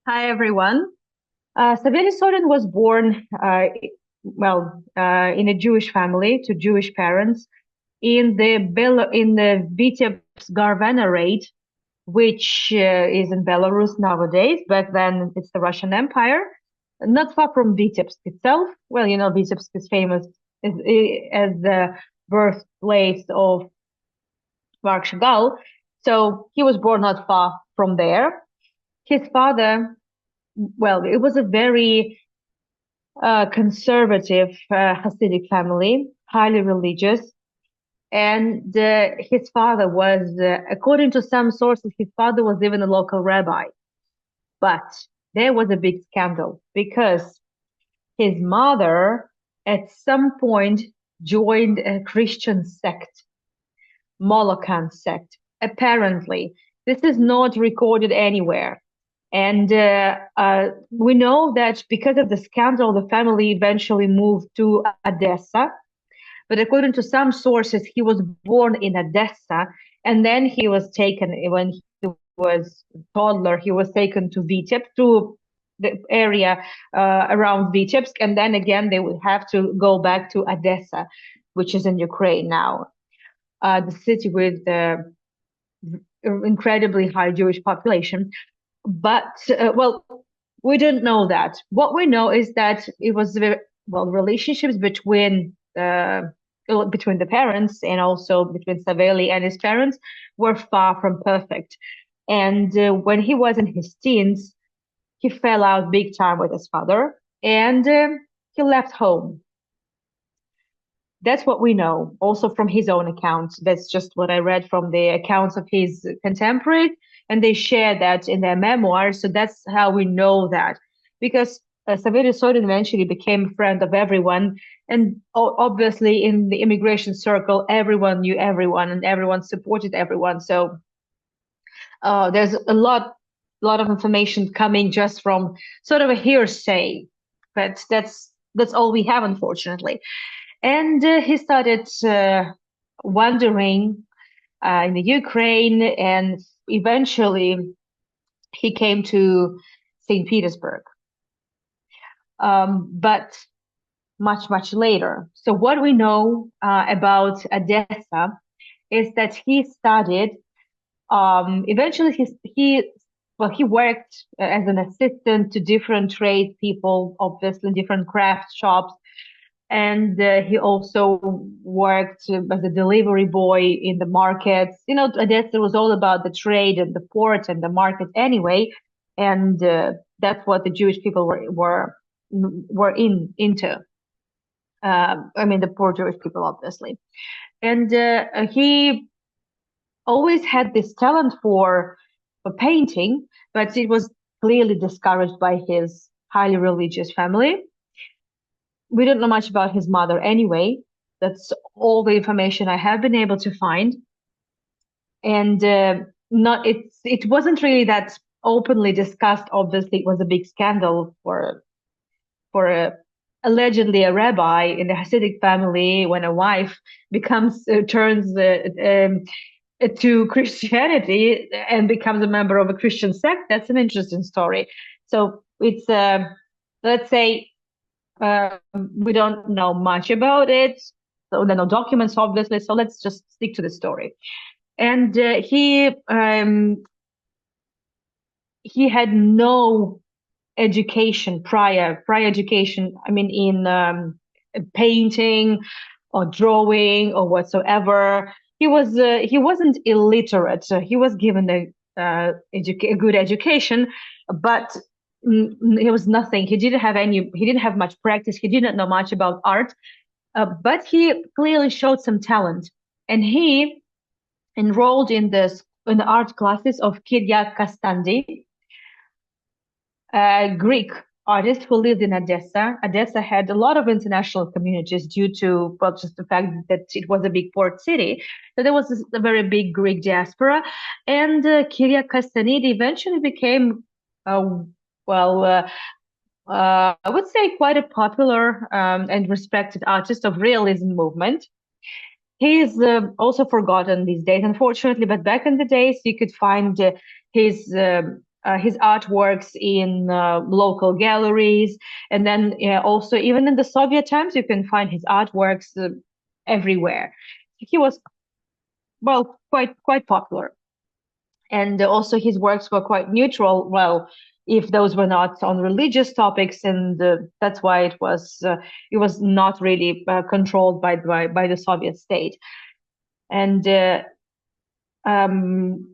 Hi, everyone. Saveliy Sorin was born, in a Jewish family to Jewish parents in the Vitebsk Garvanarate, which is in Belarus nowadays. Back then, it's the Russian Empire, not far from Vitebsk itself. Well, Vitebsk is famous as the birthplace of Marc Chagall. So he was born not far from there. His father, well, it was a very conservative Hasidic family, highly religious. And his father was, according to some sources, his father was even a local rabbi. But there was a big scandal because his mother at some point joined a Christian sect, Molokan sect. Apparently, this is not recorded anywhere. And we know that because of the scandal, the family eventually moved to Odessa. But according to some sources, he was born in Odessa, and then he was taken when he was a toddler. He was taken to Vitebsk, to the area around Vitebsk, and then again they would have to go back to Odessa, which is in Ukraine now, the city with the incredibly high Jewish population. But we don't know that. What we know is that it was relationships between the parents and also between Saveliy and his parents were far from perfect. And when he was in his teens, he fell out big time with his father, and he left home. That's what we know, also from his own accounts. That's just what I read from the accounts of his contemporaries, and they share that in their memoirs. So that's how we know that, because Saveliy Sorin eventually became a friend of everyone, and obviously in the immigration circle, everyone knew everyone, and everyone supported everyone. So there's a lot of information coming just from sort of a hearsay, but that's all we have, unfortunately. And he started wandering in the Ukraine, and eventually he came to St. Petersburg, but much later. So what we know about Odessa is that he studied. Eventually, he worked as an assistant to different trade people, obviously different craft shops, and he also worked as a delivery boy in the markets. Odessa was all about the trade and the port and the market anyway, and that's what the Jewish people were into. I mean, the poor Jewish people, obviously, and he always had this talent for painting, but it was clearly discouraged by his highly religious family. We don't know much about his mother anyway. That's all the information I have been able to find. And not it wasn't really that openly discussed. Obviously, it was a big scandal for allegedly a rabbi in the Hasidic family when a wife turns to Christianity and becomes a member of a Christian sect. That's an interesting story. So it's let's say we don't know much about it. So there are no documents, obviously. So let's just stick to the story. And he had no education prior education. I mean, in painting or drawing or whatsoever. He wasn't illiterate. So he was given a good education, but he was nothing. He didn't have much practice. He didn't know much about art, but he clearly showed some talent, and he enrolled in the art classes of Kiria Kastandi, a Greek artist who lived in Odessa. Odessa had a lot of international communities due to, well, just the fact that it was a big port city. So there was a very big Greek diaspora, and Kiria Castanidi eventually became, I would say, quite a popular and respected artist of realism movement. He's also forgotten these days, unfortunately, but back in the days, you could find his his artworks in local galleries, and then also even in the Soviet times, you can find his artworks everywhere. He was well quite popular, and also his works were quite neutral. Well, if those were not on religious topics, and that's why it was not really controlled by the Soviet state. And um,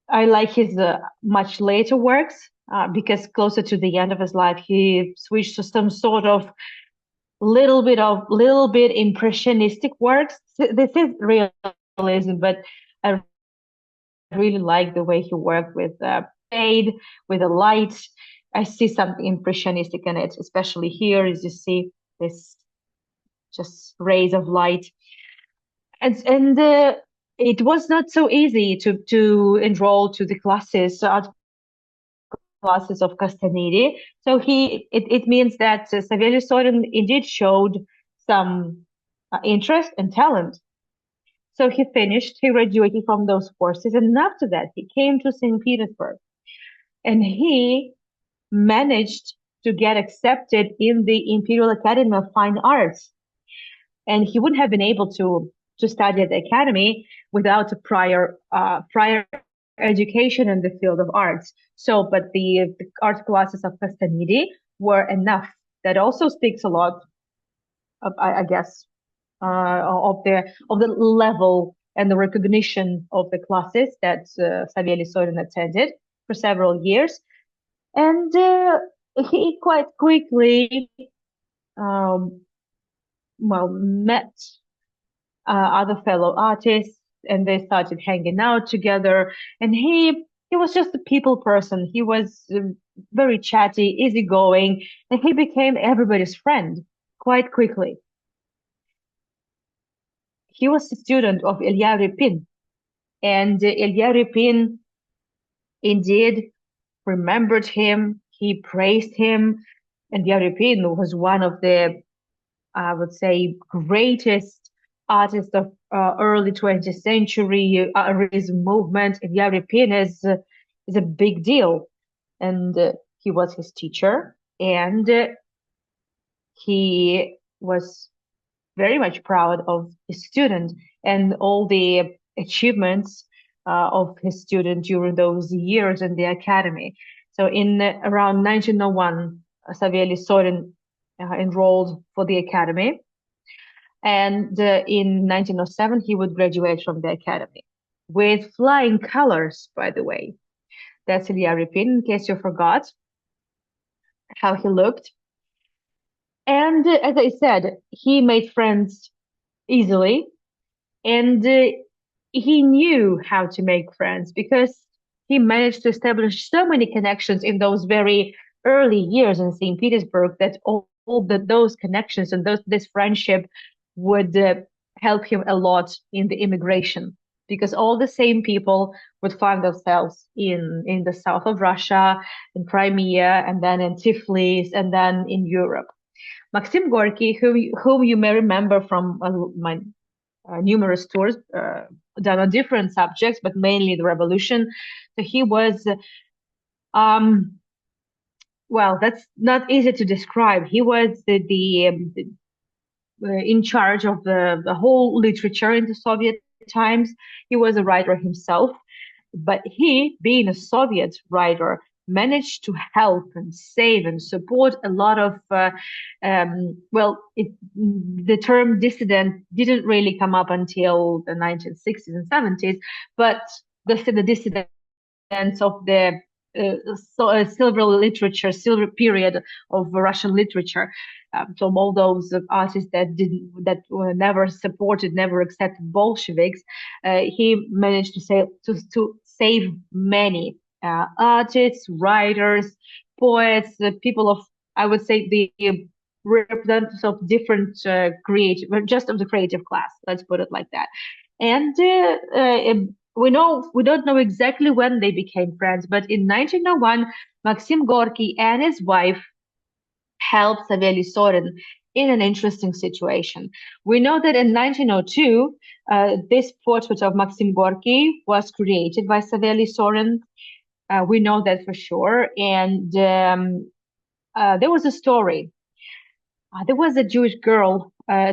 I like his much later works because closer to the end of his life, he switched to some sort of little bit impressionistic works. This is realism, but I really like the way he worked with shade, with the light. I see something impressionistic in it, especially here, as you see this just rays of light. And it was not so easy to enroll to the classes, art classes of Castanidi. So it means that Saveliy Sorin indeed showed some interest and talent. So he graduated from those courses, and after that he came to St. Petersburg, and he managed to get accepted in the Imperial Academy of Fine Arts. And he wouldn't have been able to study at the academy without a prior education in the field of arts. So, but the art classes of Castanidi were enough. That also speaks a lot of, I guess, of the level and the recognition of the classes that Saveliy Sorin attended for several years, and he quite quickly um, met other fellow artists, and they started hanging out together. And he was just a people person. He was very chatty, easygoing, and he became everybody's friend quite quickly. He was a student of Ilya Repin, and Ilya Repin indeed remembered him. He praised him, and Ilya Repin was one of the, I would say, greatest artists of early 20th century realism movement. Ilya Repin is a big deal, and he was his teacher, and he was very much proud of his student and all the achievements of his student during those years in the academy. So in around 1901, Saveliy Sorin enrolled for the academy, and in 1907 he would graduate from the academy with flying colors, by the way. That's Ilya Repin, in case you forgot how he looked. And as I said, he made friends easily, and he knew how to make friends because he managed to establish so many connections in those very early years in St. Petersburg that those connections and this friendship would help him a lot in the immigration, because all the same people would find themselves in the south of Russia, in Crimea, and then in Tiflis, and then in Europe. Maxim Gorky, whom you may remember from my numerous tours done on different subjects, but mainly the revolution. So he was, well, that's not easy to describe. He was in charge of the whole literature in the Soviet times. He was a writer himself, but he, being a Soviet writer, managed to help and save and support a lot of, the term dissident didn't really come up until the 1960s and 70s, but the dissidents of the silver period of Russian literature. So all those artists that were never supported, never accepted Bolsheviks, he managed to save many artists, writers, poets, people of, I would say, the representatives of different creative, just of the creative class. Let's put it like that. And we don't know exactly when they became friends, but in 1901, Maxim Gorky and his wife helped Saveliy Sorin in an interesting situation. We know that in 1902, this portrait of Maxim Gorky was created by Saveliy Sorin. We know that for sure. And there was a story. There was a Jewish girl,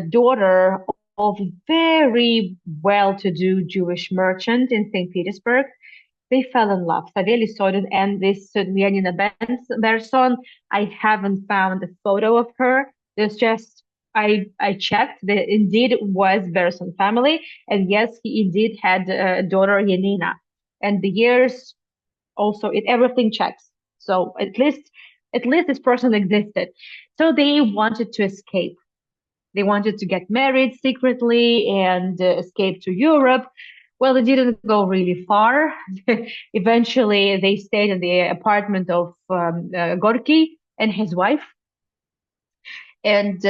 daughter of a very well-to-do Jewish merchant in St. Petersburg. They fell in love. Saveliy Sorin and this Janina Berson. I haven't found a photo of her. There's just I checked that indeed it was Berson family, and yes, he indeed had a daughter Yanina, and the years also it everything checks. So at least this person existed. So they wanted to escape. They wanted to get married secretly and escape to Europe. Well, it didn't go really far. Eventually, they stayed in the apartment of Gorky and his wife. And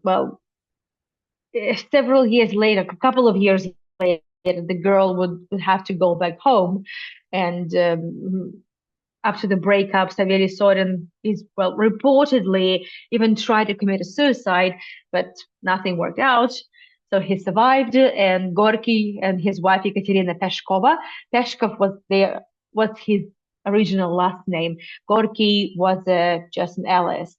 well, several years later, a couple of years later, the girl would have to go back home. And after the breakup, Saveliy Sorin is, well, reportedly even tried to commit a suicide, but nothing worked out. So he survived, and Gorky and his wife Ekaterina Peshkova. Peshkov was his original last name. Gorky was just an alias.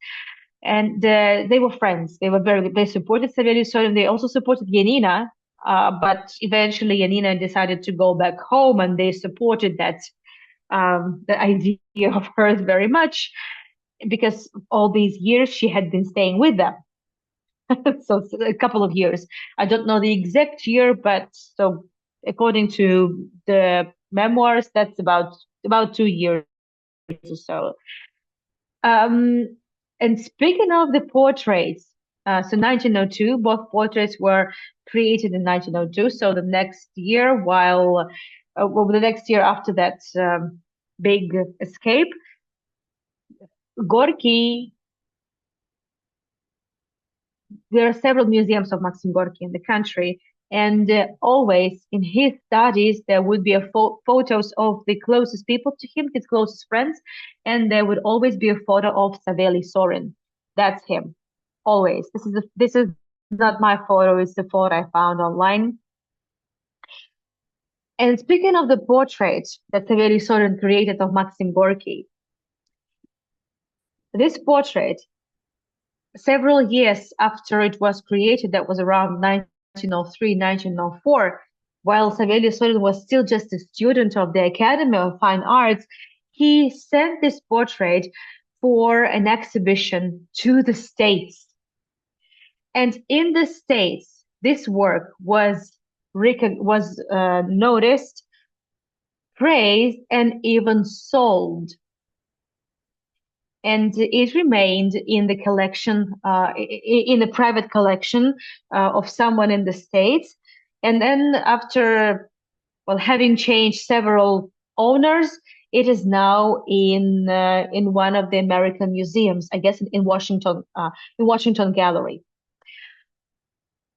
And they were friends. They were very good. They supported Saveliy Sorin. They also supported Yanina, but eventually Yanina decided to go back home, and they supported that the idea of hers very much because all these years she had been staying with them. So a couple of years. I don't know the exact year, but so according to the memoirs, that's about 2 years or so. Um, and speaking of the portraits, so 1902, both portraits were created in 1902. So the next year, well, the next year after that big escape, Gorky, there are several museums of Maxim Gorky in the country, and always in his studies there would be photos of the closest people to him, his closest friends, and there would always be a photo of Saveliy Sorin. That's him, always. This is not my photo; it's the photo I found online. And speaking of the portrait that Saveliy Sorin created of Maxim Gorky, this portrait several years after it was created, that was around 1903, 1904, while Saveliy Sorin was still just a student of the Academy of Fine Arts, he sent this portrait for an exhibition to the States. And in the States, this work was noticed, praised, and even sold, and it remained in the collection, in the private collection of someone in the States. And then after, well, having changed several owners, it is now in one of the American museums, I guess in Washington Gallery.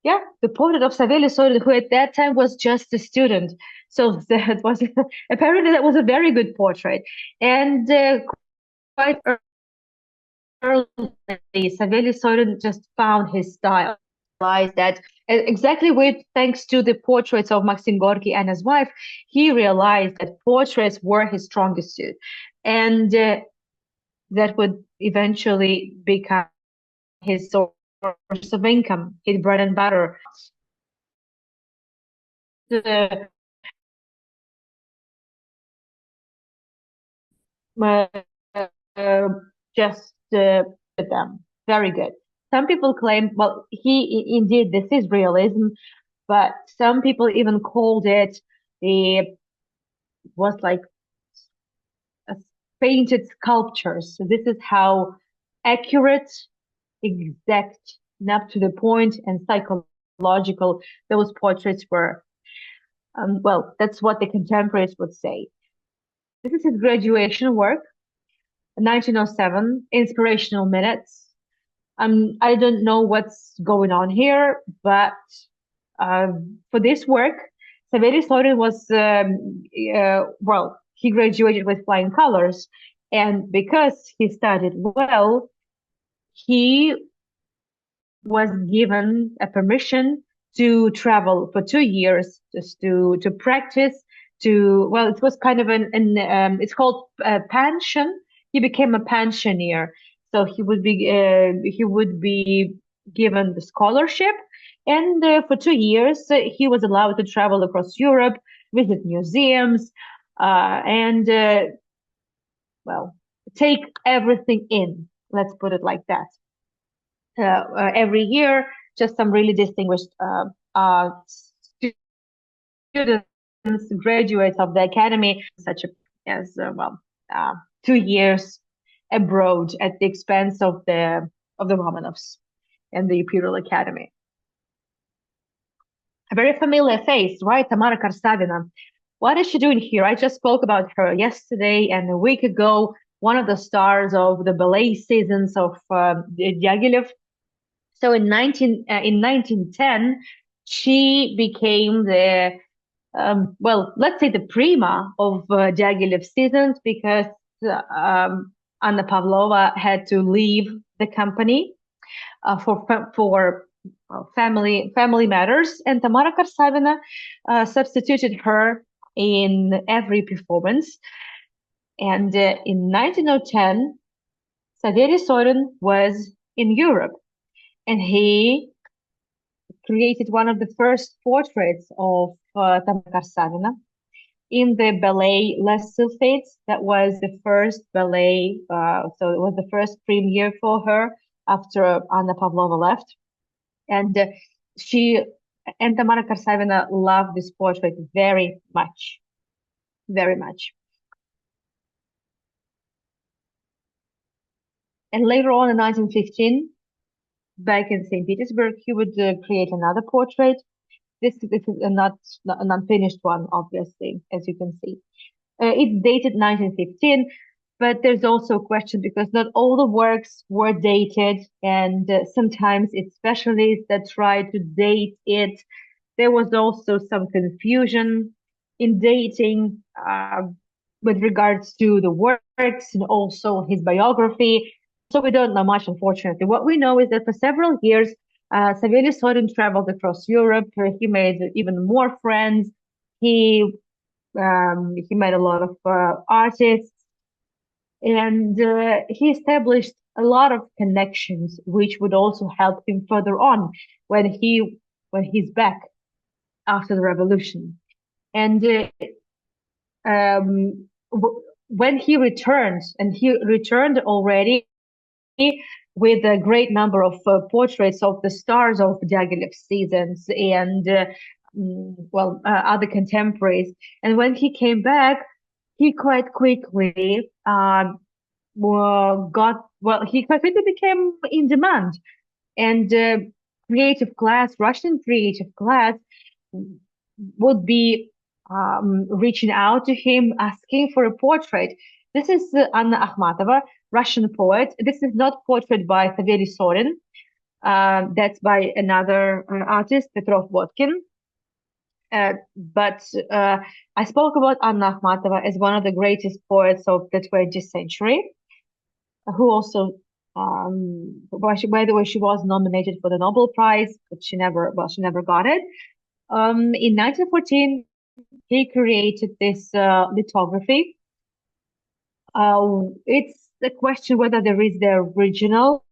Yeah, the portrait of Saveliy Sorin, who at that time was just a student. So that was apparently that was a very good portrait, and quite early, Saveliy Sorin just found his style. Realized that exactly with thanks to the portraits of Maxim Gorky and his wife, he realized that portraits were his strongest suit, and that would eventually become his source of income, his bread and butter. Uh, uh, uh, just with them, very good. Some people claim, well, indeed this is realism, but some people even called it the was like a painted sculptures. So this is how accurate, exact, and up to the point, and psychological those portraits were. Well, that's what the contemporaries would say. This is his graduation work, 1907, Inspirational Minutes. I don't know what's going on here, but for this work, Saveliy Sorin was, well, he graduated with flying colors. And because he studied well, he was given a permission to travel for 2 years just to practice to, well, it was kind of it's called pension. He became a pensioner. So he would be given the scholarship. And for 2 years, he was allowed to travel across Europe, visit museums, and, well, take everything in. Let's put it like that. Every year, just some really distinguished students, graduates of the academy, such as uh, 2 years abroad at the expense of the Romanovs and the Imperial Academy. A very familiar face, right? Tamara Karsavina. What is she doing here? I just spoke about her yesterday and a week ago. One of the stars of the ballet seasons of Diaghilev. So in 1910, she became the well, let's say the prima of Diaghilev seasons, because Anna Pavlova had to leave the company for family matters, and Tamara Karsavina substituted her in every performance. And in 1910, Saveliy Sorin was in Europe, and he created one of the first portraits of Tamara Karsavina in the ballet Les Sylphates. That was the first ballet, so it was the first premiere for her after Anna Pavlova left. And she and Tamara Karsavina loved this portrait very much, very much. And later on in 1915, back in St. Petersburg, he would create another portrait. This is not an unfinished one, obviously, as you can see. It's dated 1915, but there's also a question because not all the works were dated, and sometimes it's specialists that try to date it. There was also some confusion in dating with regards to the works and also his biography. So we don't know much, unfortunately. What we know is that for several years, Saveliy Sorin traveled across Europe. He made even more friends. He met a lot of artists, and he established a lot of connections, which would also help him further on when he's back after the revolution. And when he returned, and he returned already with a great number of portraits of the stars of Diaghilev seasons and other contemporaries. And when he came back, he quite quickly he quite quickly became in demand, and Russian creative class would be reaching out to him, asking for a portrait. This is Anna Akhmatova, Russian poet. This is not portrait by Saveliy Sorin. That's by another artist, Petrov Vodkin. But I spoke about Anna Akhmatova as one of the greatest poets of the 20th century, who also, by the way, she was nominated for the Nobel Prize, but she never got it. In 1914, he created this lithography. It's the question whether there is the original,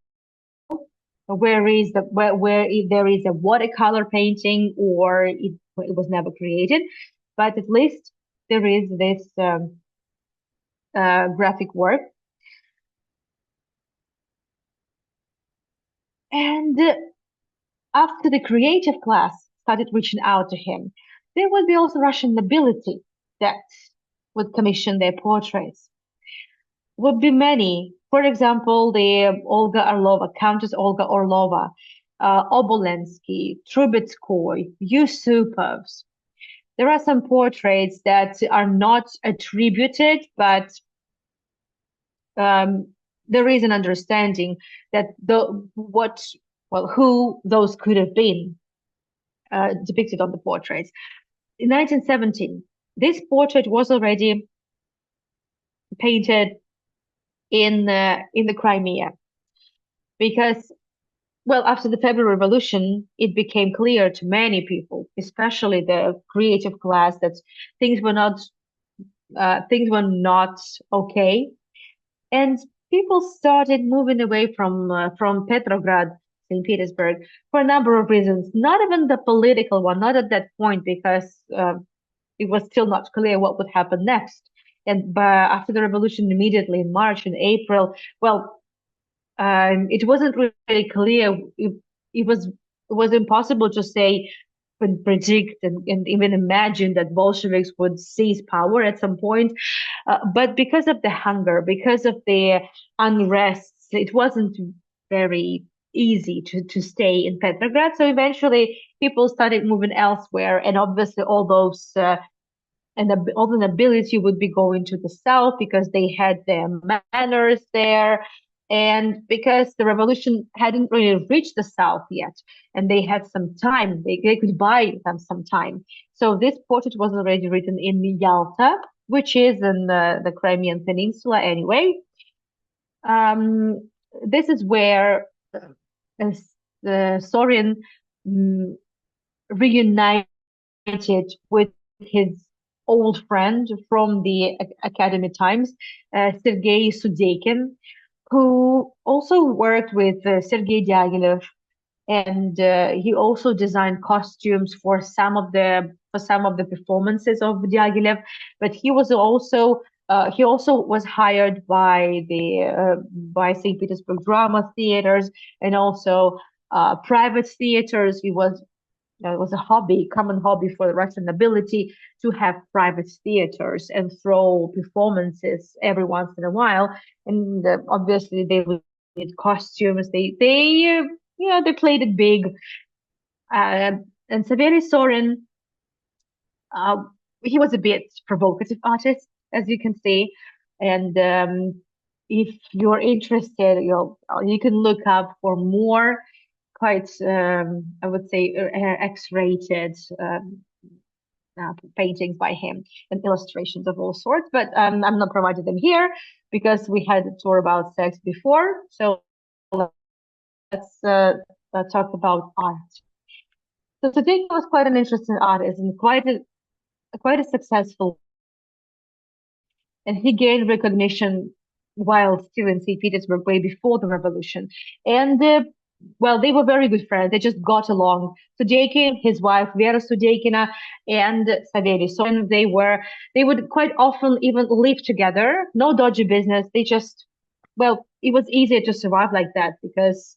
where there is a watercolor painting, or it was never created, but at least there is this graphic work. And after the creative class started reaching out to him, there would be also Russian nobility that would commission their portraits. Would be many. For example, the Countess Olga Orlova, Obolensky, Trubetskoy, Yusupovs. There are some portraits that are not attributed, but there is an understanding that who those could have been depicted on the portraits. In 1917, this portrait was already painted in the Crimea, because Well, after the February Revolution, it became clear to many people, especially the creative class, that things were not things were not okay, and people started moving away from Petrograd, St. Petersburg, for a number of reasons. Not even the political one, not at that point, because it was still not clear what would happen next. And after the revolution, immediately in March and April, well, it wasn't really clear. It was impossible to say, could predict, and even imagine that Bolsheviks would seize power at some point. But because of the hunger, because of the unrest, it wasn't very easy to stay in Petrograd. So eventually, people started moving elsewhere, and obviously, all the nobility would be going to the south because they had their manors there, and because the revolution hadn't really reached the south yet, and they had some time, they could buy them some time. So this portrait was already written in Yalta, which is in the Crimean Peninsula anyway. Um, this is where Sorin um, reunited with his old friend from the academy times, Sergei Sudeikin, who also worked with Sergei Diaghilev, and he also designed costumes for some of the performances of Diaghilev. But he also was hired by St. Petersburg drama theaters, and also private theaters. It was a hobby, common hobby for the Russian nobility to have private theaters and throw performances every once in a while. And obviously, they would need costumes. They played it big. Uh, and Saveliy Sorin, uh, he was a bit provocative artist, as you can see. And if you're interested, you can look up for more quite, I would say, X-rated paintings by him and illustrations of all sorts. But I'm not providing them here because we had a tour about sex before. So let's talk about art. So today he was quite an interesting artist and quite a successful, and he gained recognition while still in St. Petersburg way before the revolution. And well, they were very good friends. They just got along. Sudeikin, his wife Vera Sudeikina, and Saveliy Sorin, they would quite often even live together. No dodgy business. Well, it was easier to survive like that because,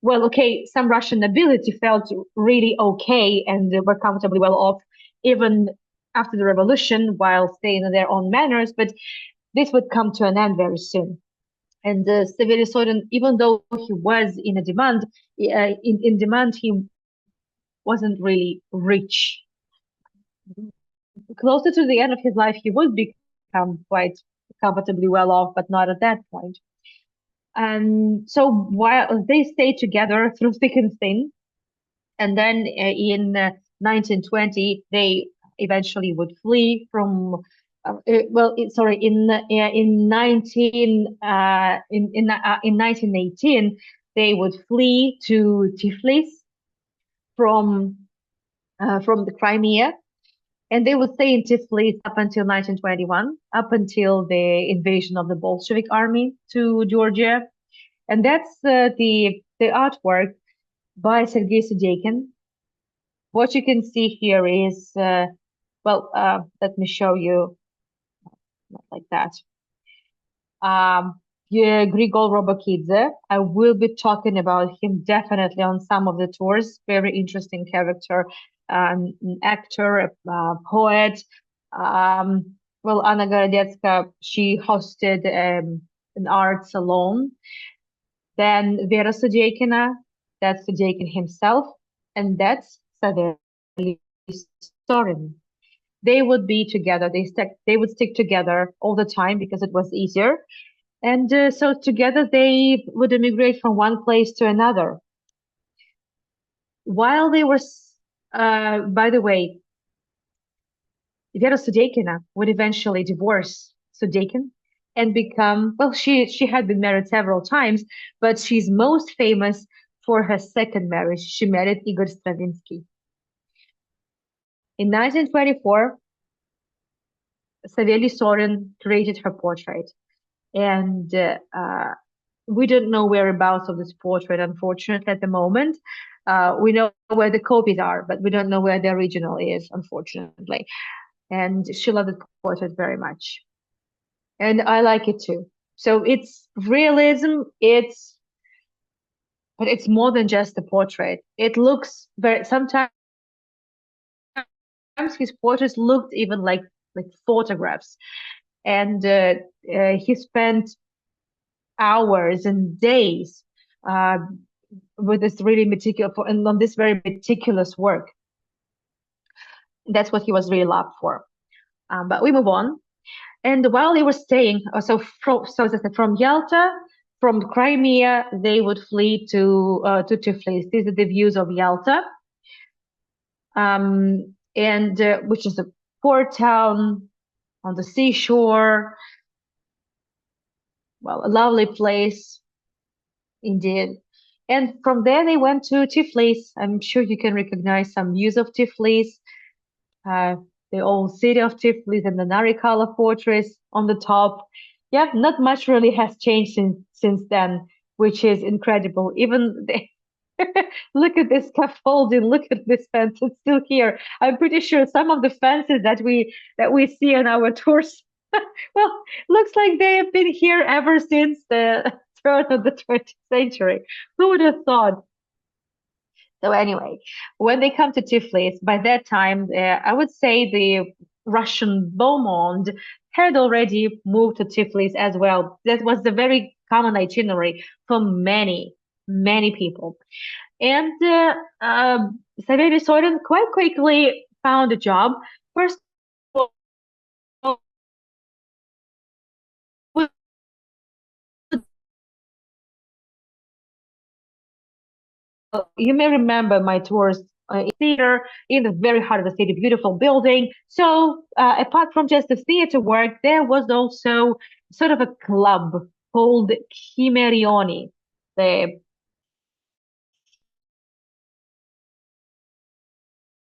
well, okay, some Russian nobility felt really okay and were comfortably well off even after the revolution while staying in their own manners, but this would come to an end very soon. And Saveliy Sorin, even though he was in demand, he wasn't really rich. Closer to the end of his life, he would become quite comfortably well off, but not at that point. And so while they stayed together through thick and thin, and then in 1920, they eventually would flee from. Sorry, in 1918, they would flee to Tiflis from from the Crimea, and they would stay in Tiflis up until 1921, up until the invasion of the Bolshevik army to Georgia. And that's the artwork by Sergei Sudeikin. What you can see here is, let me show you, not like that. Yeah, Grigol Robokidze. I will be talking about him definitely on some of the tours. Very interesting character, an actor, a poet. Anna Gorodetska, she hosted an art salon. Then Vera Sudeikina, that's Sudeikin himself, and that's Saveliy Sorin. They would be together. They would stick together all the time because it was easier. And so together they would immigrate from one place to another. While they were, by the way, Vera Sudeikina would eventually divorce Sudeikin and become, well, she had been married several times, but she's most famous for her second marriage, she married Igor Stravinsky. In 1924, Saveliy Sorin created her portrait, and we don't know whereabouts of this portrait, unfortunately, at the moment. We know where the copies are, but we don't know where the original is, unfortunately. And she loved the portrait very much. And I like it too. So it's realism, but it's more than just a portrait. It looks sometimes his portraits looked even like photographs. And he spent hours and days uh, with this really meticulous and on this very meticulous work. That's what he was really loved for. But we move on. And while they were staying, from Yalta, from Crimea, they would flee to Tiflis. These are the views of Yalta, and which is a port town on the seashore. Well, a lovely place indeed. And from there, they went to Tiflis. I'm sure you can recognize some views of Tiflis, the old city of Tiflis and the Narikala fortress on the top. Yeah, not much really has changed since then, which is incredible. Even look at this scaffolding, look at this fence, it's still here. I'm pretty sure some of the fences that we see on our tours, well, looks like they have been here ever since the turn of the 20th century. Who would have thought? So anyway, when they come to Tiflis, by that time, I would say the Russian Beaumont had already moved to Tiflis as well. That was the very common itinerary for many, many people. And Saveliy Sorin quite quickly found a job. First of all, you may remember my tours in theater in the very heart of the city, beautiful building. So apart from just the theater work, there was also sort of a club called Chimerioni. The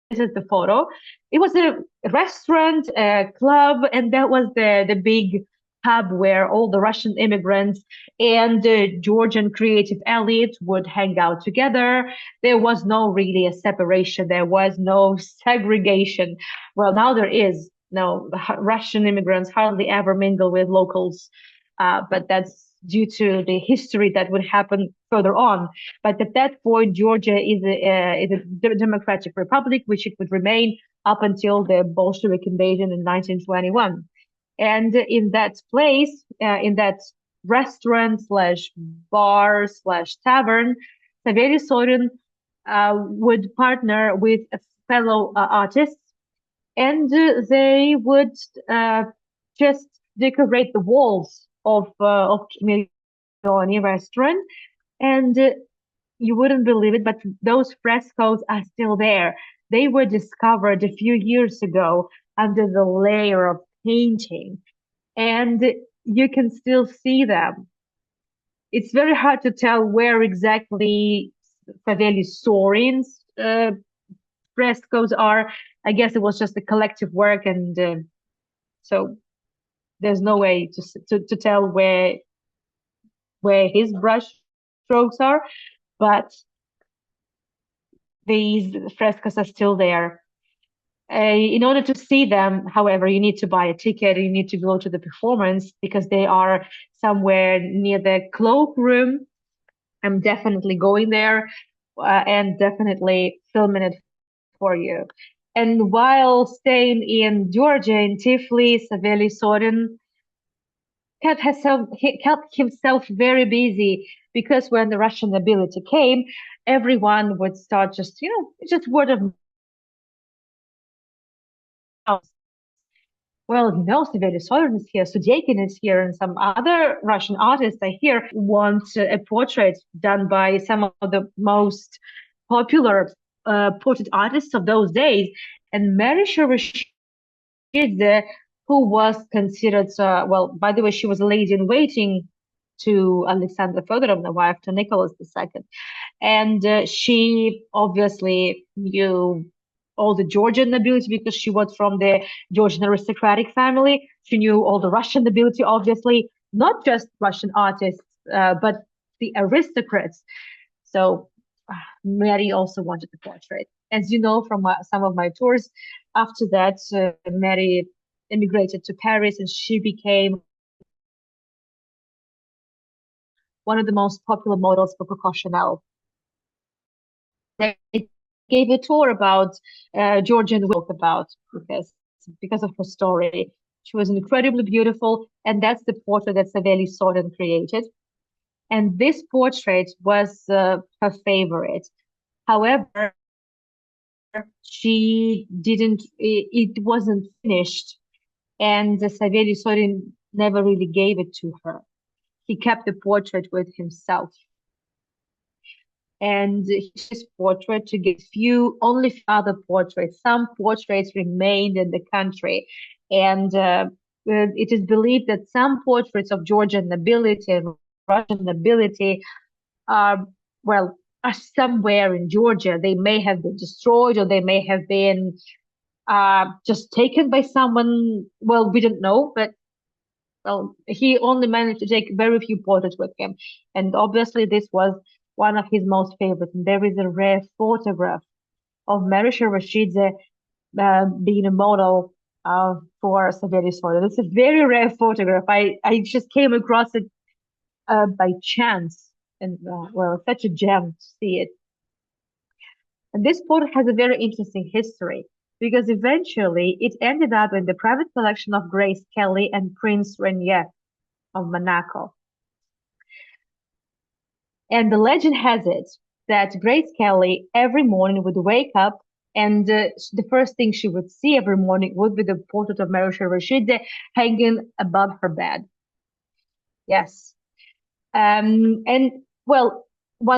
This is the photo. It was a restaurant, a club, and that was the big hub where all the Russian immigrants and the Georgian creative elite would hang out together. There was no really a separation. There was no segregation. Well, now there is. No, Russian immigrants hardly ever mingle with locals, but that's due to the history that would happen further on. But at that point, Georgia is a democratic republic, which it would remain up until the Bolshevik invasion in 1921. And in that place, in that restaurant slash bar slash tavern, Saveliy Sorin would partner with fellow artists, and they would just decorate the walls of Chimiglione restaurant, and you wouldn't believe it, but those frescoes are still there. They were discovered a few years ago under the layer of painting, and you can still see them. It's very hard to tell where exactly Saveliy Sorin's frescoes are. I guess it was just a collective work, and so there's no way to tell where his brush strokes are, but these frescoes are still there. In order to see them, however, you need to buy a ticket. You need to go to the performance because they are somewhere near the cloakroom. I'm definitely going there and definitely filming it for you. And while staying in Georgia, in Tiflis, Saveliy Sorin kept himself very busy because when the Russian nobility came, everyone would start just word of mouth. Well, Saveliy Sorin is here, Sudeikin is here, and some other Russian artists I hear want a portrait done by some of the most popular portrait artists of those days. And Mary Shurashidze, who was considered, well, by the way, she was a lady in waiting to Alexandra Fedorovna, wife to Nicholas II. And she obviously knew all the Georgian nobility because she was from the Georgian aristocratic family. She knew all the Russian nobility, obviously, not just Russian artists, but the aristocrats. So Mary also wanted the portrait. As you know from some of my tours, after that, Mary immigrated to Paris and she became one of the most popular models for Coco Chanel. They gave a tour about Georgian wealth about because of her story. She was incredibly beautiful, and that's the portrait that Saveliy Sorin created. And this portrait was her favorite. However, she didn't. It wasn't finished, and Saveliy Sorin never really gave it to her. He kept the portrait with himself. And his portrait to get only few other portraits. Some portraits remained in the country, and it is believed that some portraits of Georgian nobility and Russian nobility are, well, are somewhere in Georgia. They may have been destroyed, or they may have been just taken by someone. Well, we don't know, but well, he only managed to take very few portraits with him. And obviously, this was one of his most favorite. And there is a rare photograph of Marisha Rashidze being a model for Saveliy Sorin. It's a very rare photograph. I just came across it by chance. And well, such a gem to see it. And this photo has a very interesting history because eventually it ended up in the private collection of Grace Kelly and Prince Rainier of Monaco. And the legend has it that Grace Kelly every morning would wake up and the first thing she would see every morning would be the portrait of Marisha Rashidze hanging above her bed. Yes. And well,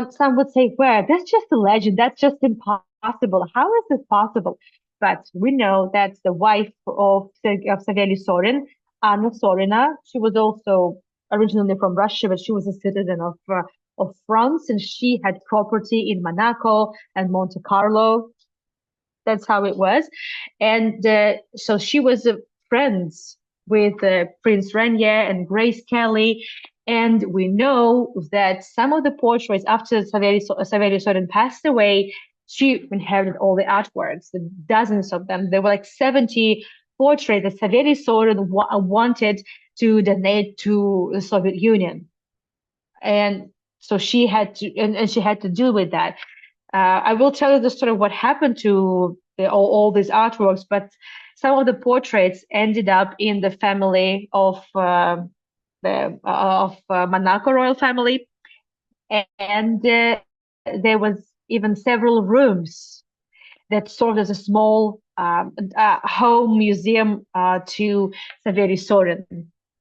some would say, well, that's just a legend. That's just impossible. How is this possible? But we know that the wife of Saveliy Sorin, Anna Sorina, she was also originally from Russia, but she was a citizen of France, and she had property in Monaco and Monte Carlo. That's how it was. And so she was friends with Prince Rainier and Grace Kelly. And we know that some of the portraits after Saveliy Sorin passed away, she inherited all the artworks, the dozens of them. There were like 70 portraits that Saveliy Sorin wanted to donate to the Soviet Union. And so she had to, and she had to deal with that. I will tell you the story of what happened to all these artworks, but some of the portraits ended up in the family of Monaco royal family, and there was even several rooms that served as a small home museum to Saveliy Sorin.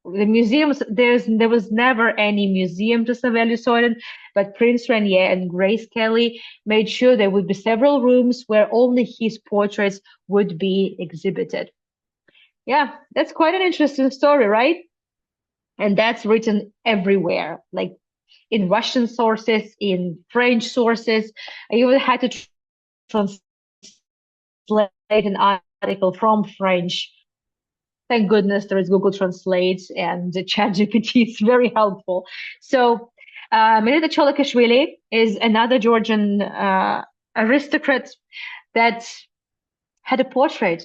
The museums, there was never any museum to Saveliy Sorin, but Prince Rainier and Grace Kelly made sure there would be several rooms where only his portraits would be exhibited. Yeah, that's quite an interesting story, right? And that's written everywhere, like in Russian sources, in French sources. I even had to translate an article from French. Thank goodness there is Google Translate and ChatGPT is very helpful. So Melita Cholakashvili is another Georgian aristocrat that had a portrait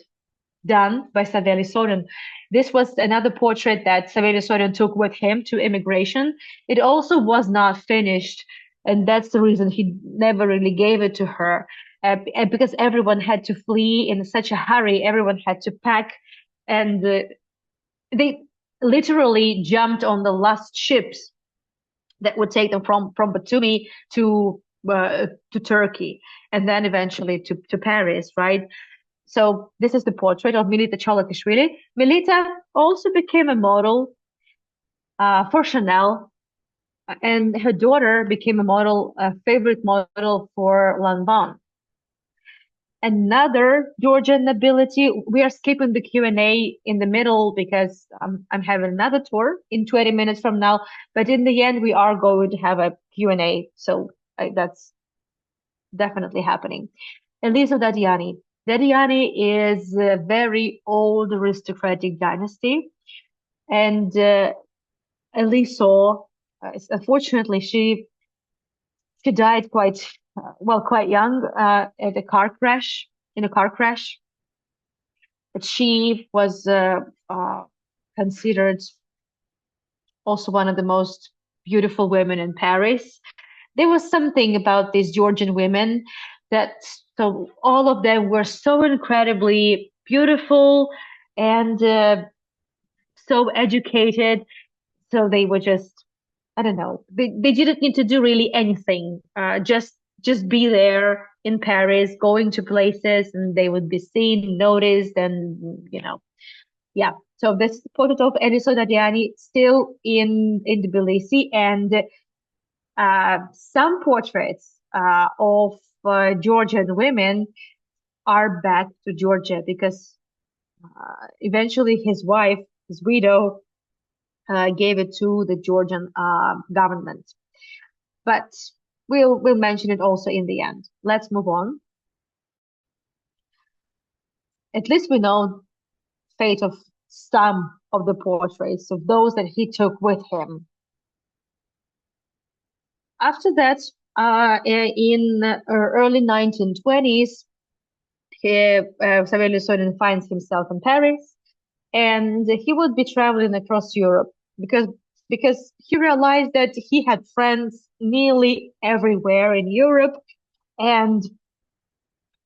done by Saveliy Sorin. This was another portrait that Saveliy Sorin took with him to immigration. It also was not finished, and that's the reason he never really gave it to her, because everyone had to flee in such a hurry. Everyone had to pack, and they literally jumped on the last ships that would take them from Batumi to Turkey, and then eventually to Paris, right? So this is the portrait of Melita Cholakashvili. Melita also became a model for Chanel, and her daughter became a favorite model for Lanvin. Another Georgian nobility. We are skipping the Q&A in the middle because I'm having another tour in 20 minutes from now. But in the end, we are going to have a Q&A. So that's definitely happening. Elisa Dadiani. Dadiani is a very old aristocratic dynasty, and Elisa, unfortunately, she died quite young at a car crash. In a car crash, but she was considered also one of the most beautiful women in Paris. There was something about these Georgian women that so all of them were so incredibly beautiful and so educated. So they were just, I don't know, they didn't need to do really anything. Just be there in Paris, going to places, and they would be seen, noticed, and yeah. So this is the portrait of Elisa Dadiani still in Tbilisi, and some portraits of Georgian women are back to Georgia because eventually his wife, his widow, gave it to the Georgian government. But we'll mention it also in the end. Let's move on. At least we know fate of some of the portraits of those that he took with him. After that, in early 1920s, Saveliy Sorin finds himself in Paris, and he would be traveling across Europe because he realized that he had friends nearly everywhere in Europe, and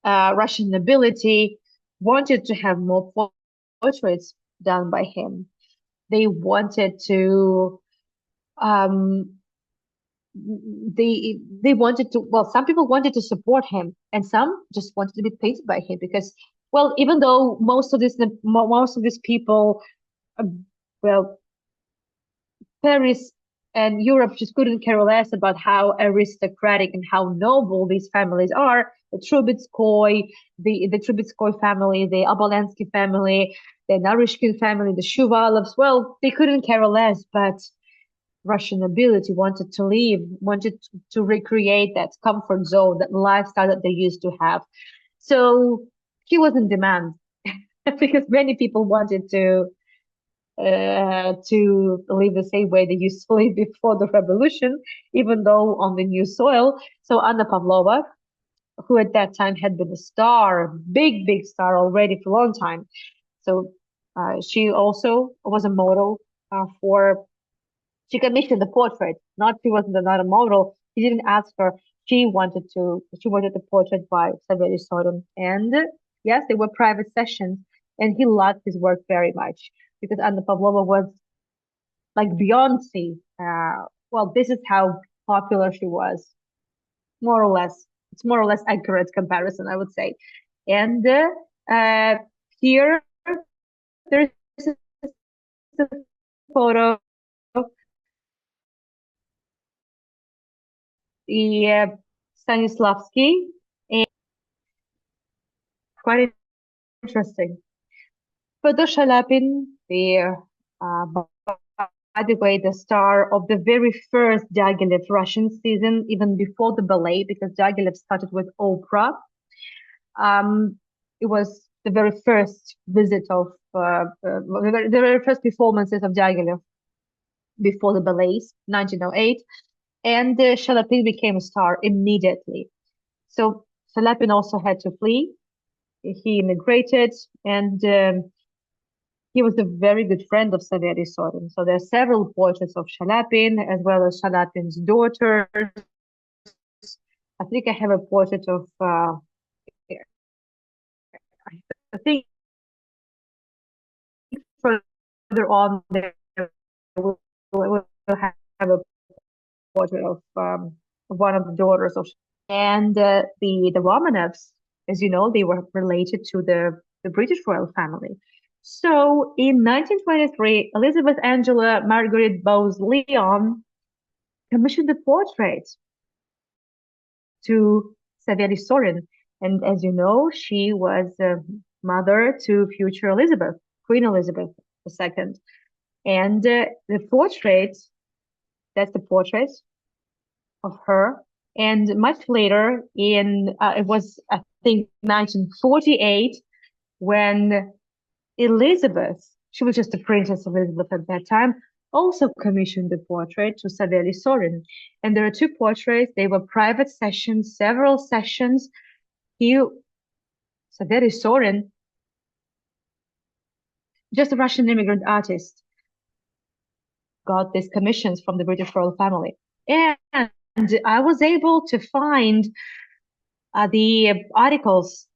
Russian nobility wanted to have more portraits done by him. They wanted to um, they wanted to well some people wanted to support him and some just wanted to be painted by him because well even though most of these people uh, well Paris and Europe just couldn't care less about how aristocratic and how noble these families are. The Trubetskoy, the Trubetskoy family, the Obolensky family, the Naryshkin family, the Shuvalovs, well, they couldn't care less, but Russian nobility wanted to leave, wanted to recreate that comfort zone, that lifestyle that they used to have. So he was in demand because many people wanted to live the same way they used to live before the revolution, even though on the new soil. So Anna Pavlova, who at that time had been a star, big star already for a long time. So she also was a model for she commissioned the portrait. Not she wasn't not a model. He didn't ask her. She wanted the portrait by Saveliy Sorin. And yes, they were private sessions. And he loved his work very much because Anna Pavlova was like Beyonce. Well, this is how popular she was, more or less. It's more or less accurate comparison, I would say. And here there's a photo the Stanislavski, and quite interesting. Fedor Shalapin, uh, by the way, the star of the very first Diaghilev Russian season, even before the ballet, because Diaghilev started with opera. It was the very first visit of the very first performances of Diaghilev before the ballets, 1908, and Shalapin became a star immediately. So Shalapin also had to flee. He immigrated, and he was a very good friend of Saveliy Sorin. So there are several portraits of Shalapin as well as Shalapin's daughter. I think I have a portrait of, I think further on there we'll have a portrait of one of the daughters of and the Romanovs, as you know, they were related to the British royal family. So in 1923, Elizabeth Angela Marguerite Bowes-Lyon commissioned a portrait to Saveliy Sorin. And as you know, she was mother to future Elizabeth, Queen Elizabeth II. And the portrait, that's the portrait of her. And much later, it was, I think, 1948, when Elizabeth, she was just the Princess Elizabeth at that time, also commissioned the portrait to Saveliy Sorin. And there are two portraits. They were private sessions, several sessions. He, Saveliy Sorin, just a Russian immigrant artist, got these commissions from the British royal family. And I was able to find the articles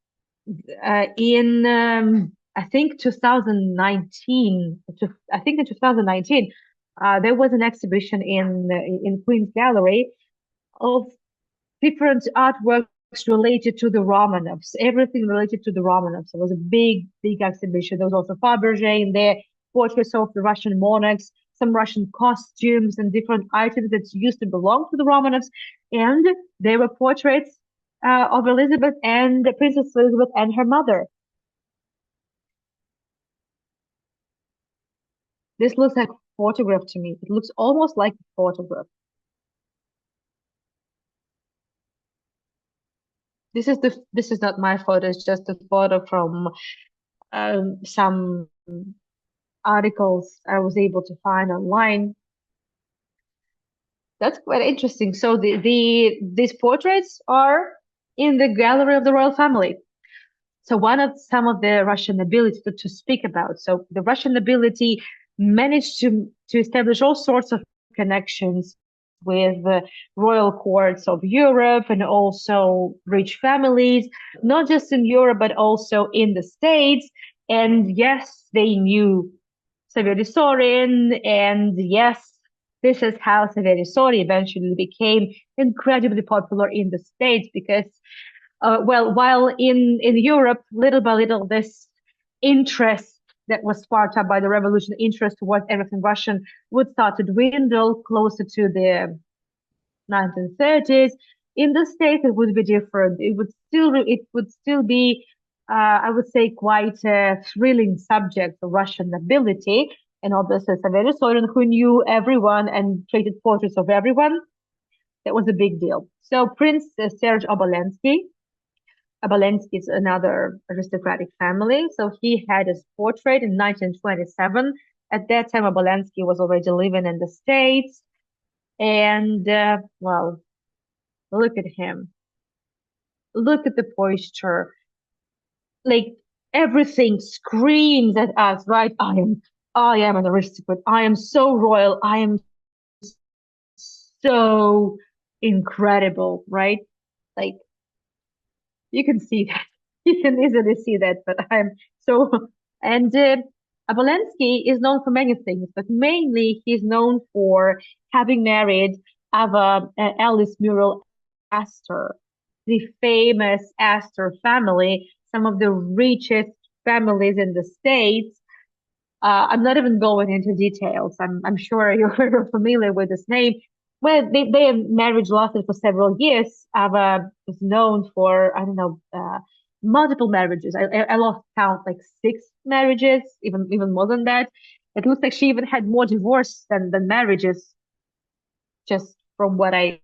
in I think 2019. I think in 2019, there was an exhibition in Queen's Gallery of different artworks related to the Romanovs, everything related to the Romanovs. It was a big, big exhibition. There was also Fabergé in there, portraits of the Russian monarchs, some Russian costumes and different items that used to belong to the Romanovs. And there were portraits of Elizabeth and Princess Elizabeth and her mother. This looks like a photograph to me. It looks almost like a photograph. This is not my photo. It's just a photo from some articles I was able to find online. That's quite interesting. So these portraits are in the gallery of the royal family. So one of some of the Russian nobility to speak about. So the Russian nobility managed to establish all sorts of connections with the royal courts of Europe and also rich families, not just in Europe, but also in the States. And yes, they knew Saveliy Sorin, and yes, this is how Saveliy Sorin eventually became incredibly popular in the States because well, while in Europe, little by little, this interest that was sparked up by the revolution, interest towards everything Russian, would start to dwindle closer to the 1930s. In the States, it would be different. It would still be, I would say, quite a thrilling subject for Russian nobility. And obviously, Saveliy Sorin, who knew everyone and created portraits of everyone, that was a big deal. So Prince Serge Obolensky is another aristocratic family. So he had his portrait in 1927. At that time, Obolensky was already living in the States. And, well, look at him. Look at the posture. Like everything screams at us, right? I am an aristocrat. I am so royal. I am so incredible, right? Like you can see that. You can easily see that, but I'm so. And Obolensky is known for many things, but mainly he's known for having married Ava Alice Muriel Astor, the famous Astor family, some of the richest families in the States. I'm not even going into details. I'm sure you're familiar with this name. Well, their marriage lasted for several years. Ava was known for, I don't know, multiple marriages. I lost count, like six marriages, even more than that. It looks like she even had more divorce than marriages, just from what I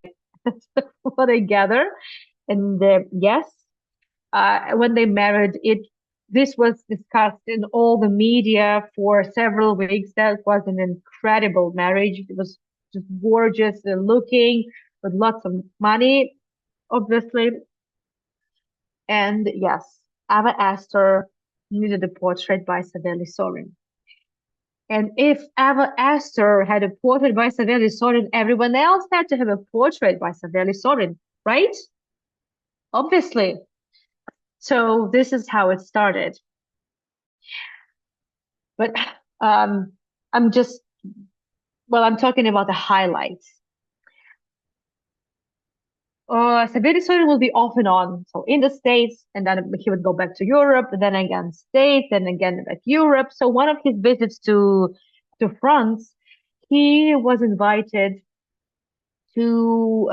what I gather. And yes, when they married, it this was discussed in all the media for several weeks. That was an incredible marriage. It was just gorgeous looking, with lots of money, obviously. And yes, Ava Astor needed a portrait by Saveliy Sorin. And if Ava Astor had a portrait by Saveliy Sorin, everyone else had to have a portrait by Saveliy Sorin, right? Obviously. So this is how it started. But um, I'm just, well, I'm talking about the highlights. Saveliy Sorin will be off and on. So in the States, and then he would go back to Europe, and then again States, and again back Europe. So one of his visits to France, he was invited to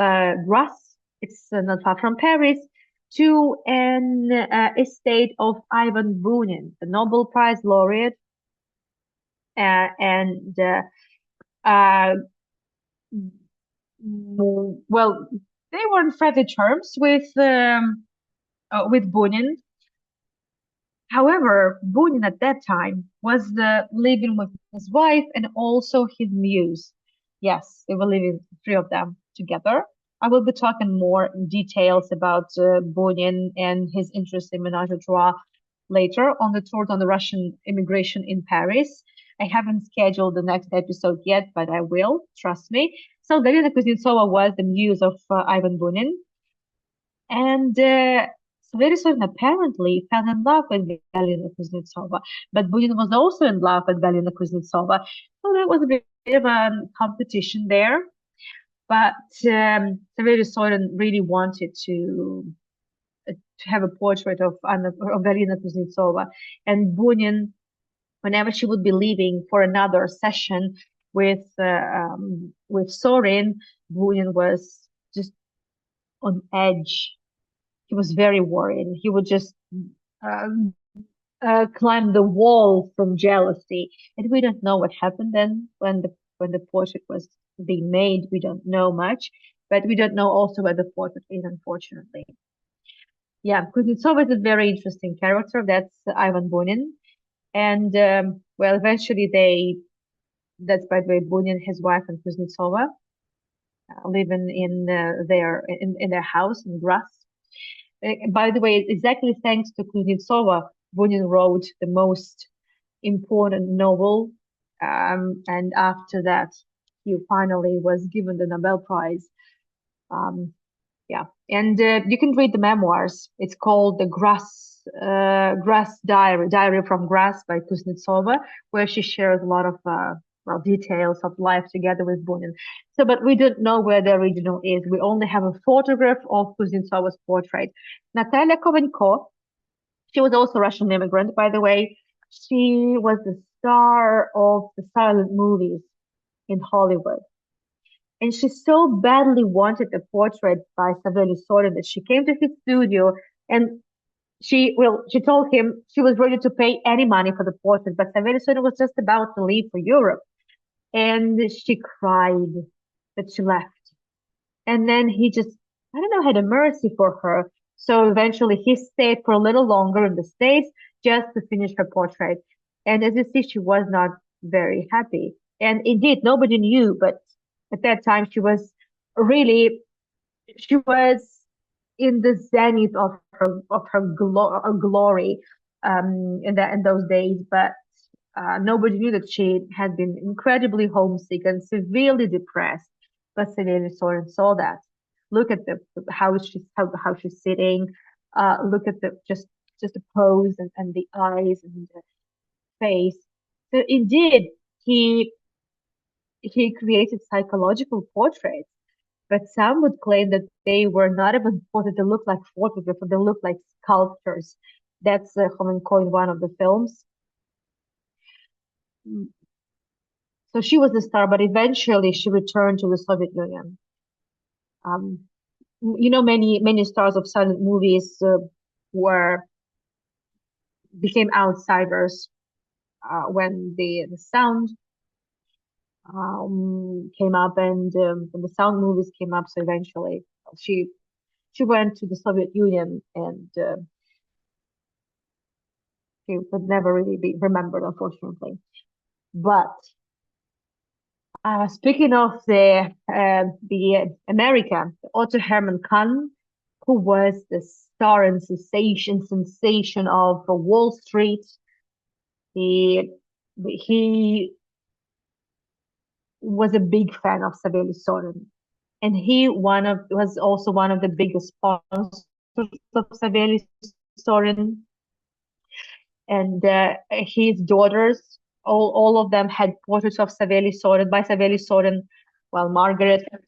Grasse. It's not far from Paris, to an estate of Ivan Bunin, the Nobel Prize laureate, and uh, well, they were on friendly terms with Bunin. However, Bunin at that time was living with his wife and also his muse. Yes, they were living, three of them together. I will be talking more in details about Bunin and his interest in menage a trois later on the tour on the Russian immigration in Paris. I haven't scheduled the next episode yet, but I will, trust me. So Galina Kuznetsova was the muse of Ivan Bunin, and Saveliy Sorin apparently fell in love with Galina Kuznetsova, but Bunin was also in love with Galina Kuznetsova. So there was a bit of a competition there. But Saveliy Sorin really wanted to have a portrait of Galina Kuznetsova, and Bunin, whenever she would be leaving for another session with Sorin, Bunin was just on edge. He was very worried. He would just um, climb the wall from jealousy. And we don't know what happened then when the portrait was being made. We don't know much, but we don't know also where the portrait is, unfortunately. Yeah, Kuznetsov is a very interesting character. That's Ivan Bunin. And well, eventually that's by the way, Bunin, his wife, and Kuznetsova living in their house in Grass. By the way, exactly thanks to Kuznetsova, Bunin wrote the most important novel, and after that, he finally was given the Nobel Prize. Um, yeah, and you can read the memoirs. It's called the Grass Diary, Diary from Grass by Kuznetsova, where she shares a lot of well details of life together with Bunin. So, but we don't know where the original is. We only have a photograph of Kuznetsova's portrait. Natalia Kovenko, she was also a Russian immigrant, by the way. She was the star of the silent movies in Hollywood. And she so badly wanted a portrait by Saveliy Sorin that she came to his studio and she told him she was ready to pay any money for the portrait, but Saveliy Sorin was just about to leave for Europe. And she cried that she left. And then he just, I don't know, had a mercy for her. So eventually he stayed for a little longer in the States just to finish her portrait. And as you see, she was not very happy. And indeed, nobody knew, but at that time really, she was in the zenith of her glory in those days. But nobody knew that she had been incredibly homesick and severely depressed. But Saveliy Sorin saw that. Look at the how she's sitting. Look at the just the pose and the eyes and the face. So indeed, he he created psychological portraits, but some would claim that they were not even portraits. They look like photographs, or they look like sculptures. That's Homenko in one of the films. Mm. So she was the star, but eventually she returned to the Soviet Union. Um, many stars of silent movies were became outsiders when the sound came up and when the sound movies came up. So eventually she she went to the Soviet Union and she would never really be remembered, unfortunately. But speaking of the American, Otto Herman Kahn, who was the star and sensation of Wall Street, he he was a big fan of Saveliy Sorin, and he one of was also one of the biggest sponsors of Saveliy Sorin, and his daughters, all of them had portraits of Saveliy Sorin by Saveliy Sorin, while Margaret Emily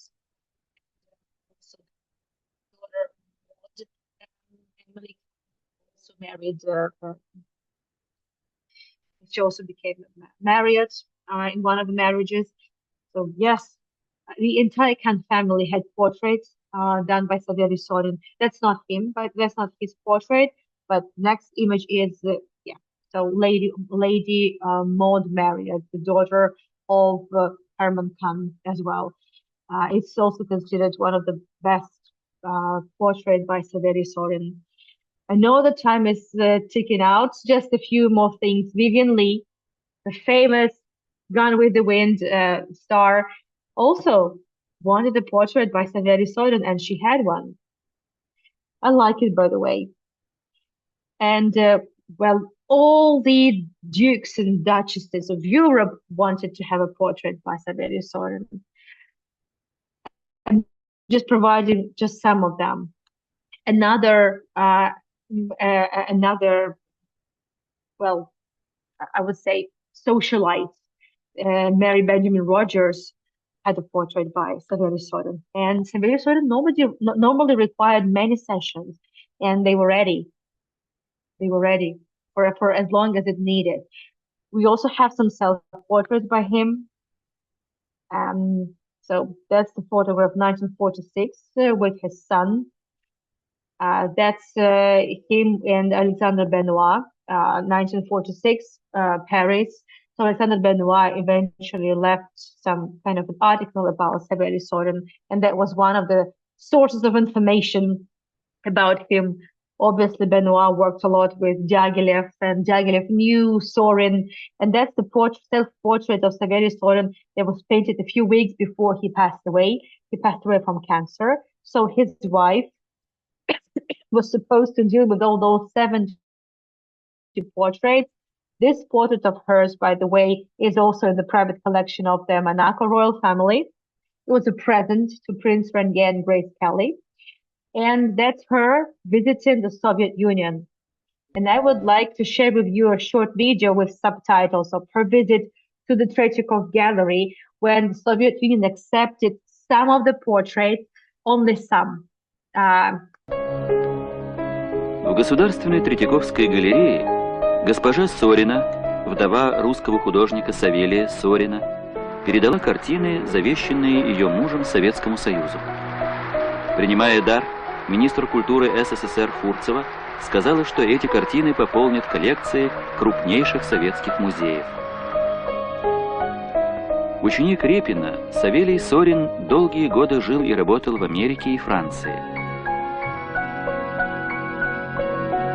also married. She also became married in one of the marriages. So yes, the entire Khan family had portraits done by Saveliy Sorin. That's not him, but that's not his portrait. But next image is yeah. So Lady Maud Marriott, the daughter of Herman Khan as well. It's also considered one of the best portrait by Saveliy Sorin. I know the time is ticking out. Just a few more things. Vivian Lee, the famous Gone with the Wind star, also wanted a portrait by Saveliy Sorin, and she had one. I like it, by the way. And well, all the dukes and duchesses of Europe wanted to have a portrait by Saveliy Sorin. I'm just providing just some of them. Another, another, well, I would say socialite, Mary Benjamin Rogers, had a portrait by Saveliy Sorin. And Saveliy Sorin normally required many sessions, and they were ready. They were ready for as long as it needed. We also have some self-portraits by him. So that's the photograph 1946 with his son. That's him and Alexandre Benoit, 1946, Paris. So Alexandre Benoit eventually left some kind of an article about Saveliy Sorin, and that was one of the sources of information about him. Obviously, Benoit worked a lot with Diaghilev, and Diaghilev knew Sorin, and that's the self-portrait of Saveliy Sorin that was painted a few weeks before he passed away. He passed away from cancer. So his wife was supposed to deal with all those 70 portraits. This portrait of hers, by the way, is also in the private collection of the Monaco royal family. It was a present to Prince Renier and Grace Kelly. And that's her visiting the Soviet Union. And I would like to share with you a short video with subtitles of her visit to the Tretyakov Gallery when the Soviet Union accepted some of the portraits, only some. В Государственной Третьяковской галерее госпожа Сорина, вдова русского художника Савелия Сорина, передала картины, завещанные ее мужем Советскому Союзу. Принимая дар, министр культуры СССР Фурцева сказала, что эти картины пополнят коллекции крупнейших советских музеев. Ученик Репина, Савелий Сорин долгие годы жил и работал в Америке и Франции.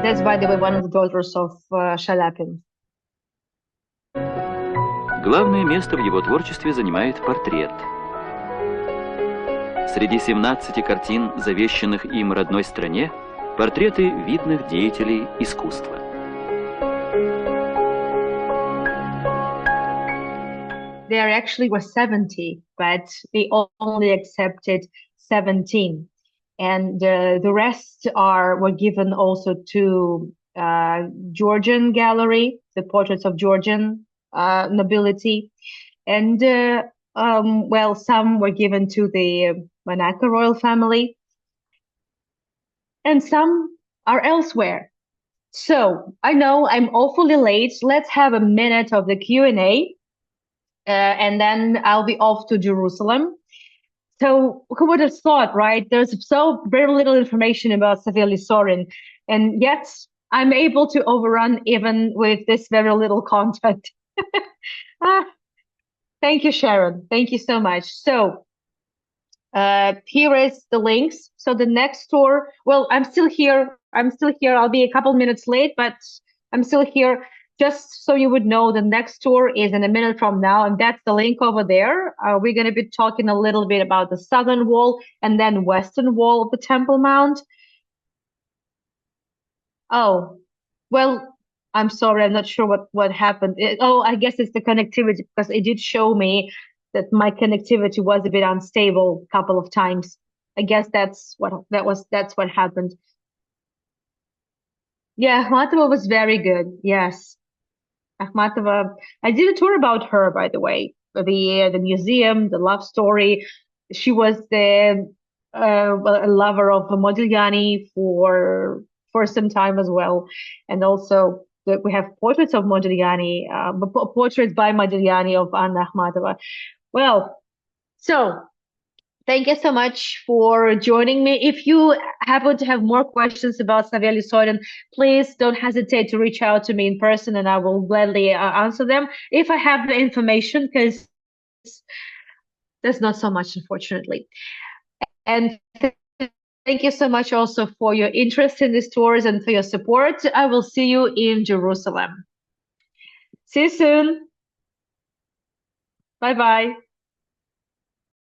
That's, by the way, one of the daughters of Shalappin. Главное место в его творчестве занимает портрет. Среди 17 картин, завещанных им родной стране, портреты видных деятелей искусства. There actually were 70, but they only accepted 17. And the rest were given also to Georgian gallery, the portraits of Georgian nobility. And well, some were given to the Monaco royal family. And some are elsewhere. So I know I'm awfully late. Let's have a minute of the Q&A. And then I'll be off to Jerusalem. So who would have thought, right? There's so very little information about Saveliy Sorin, and yet I'm able to overrun even with this very little content. Thank you, Sharon. Thank you so much. So here is the links. So the next tour, well, I'm still here. I'll be a couple minutes late, but I'm still here. Just so you would know, the next tour is in a minute from now, and that's the link over there. We're going to be talking a little bit about the southern wall and then western wall of the Temple Mount. Oh, well, I'm sorry, I'm not sure what happened. I guess it's the connectivity, because it did show me that my connectivity was a bit unstable a couple of times. I guess that's what happened. Yeah, Akhmatova was very good. Yes. Akhmatova, I did a tour about her, by the way, the museum, the love story. She was a lover of Modigliani for some time as well, and also we have portraits of Modigliani, portraits by Modigliani of Anna Akhmatova. Well, so thank you so much for joining me. If you happen to have more questions about Saveliy Sorin, please don't hesitate to reach out to me in person, and I will gladly answer them if I have the information, because there's not so much, unfortunately. And Thank you so much also for your interest in these tours and for your support. I will see you in Jerusalem. See you soon. Bye bye.